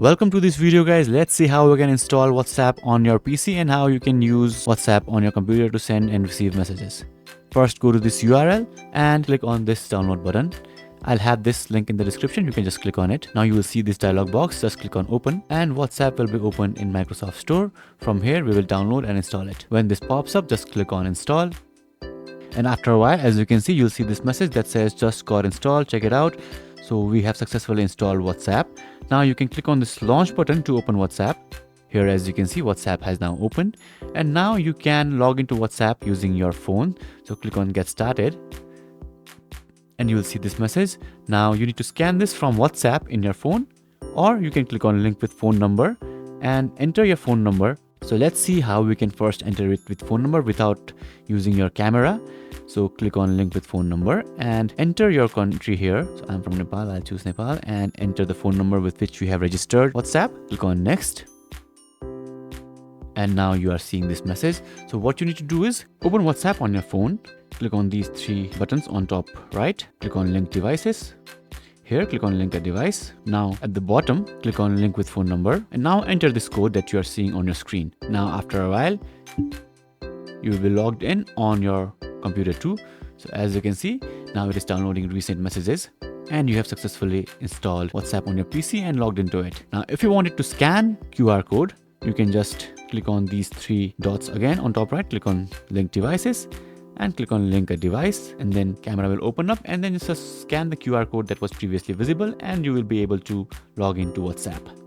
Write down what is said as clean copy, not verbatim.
Welcome to this video guys. Let's see how we can install WhatsApp on your PC and how you can use WhatsApp on your computer to send and receive messages. First go to this URL and click on this download button. I'll have this link in the description, you can just click on it. Now you will see this dialog box, just click on open and WhatsApp will be opened in Microsoft Store. From here we will download and install it. When this pops up, just click on install. And after a while, as you can see, you'll see this message that says just got installed, check it out. So we have successfully installed WhatsApp. Now you can click on this launch button to open WhatsApp. Here, as you can see, WhatsApp has now opened. And now you can log into WhatsApp using your phone. So click on get started. And you will see this message. Now you need to scan this from WhatsApp in your phone. Or you can click on link with phone number and enter your phone number. So let's see how we can first enter it with phone number without using your camera. So click on link with phone number and enter your country here. So I'm from Nepal, I'll choose Nepal and enter the phone number with which you have registered WhatsApp. Click on next. And now you are seeing this message. So what you need to do is open WhatsApp on your phone. Click on these three buttons on top right. Click on link devices. Here, click on link a device. Now at the bottom, click on link with phone number and now enter this code that you are seeing on your screen. Now after a while, you will be logged in on your computer too. So as you can see, now it is downloading recent messages and you have successfully installed WhatsApp on your PC and logged into it. Now if you wanted to scan QR code, you can just click on these three dots again on top right, click on link devices and click on link a device, and then camera will open up and then just scan the QR code that was previously visible and you will be able to log into WhatsApp.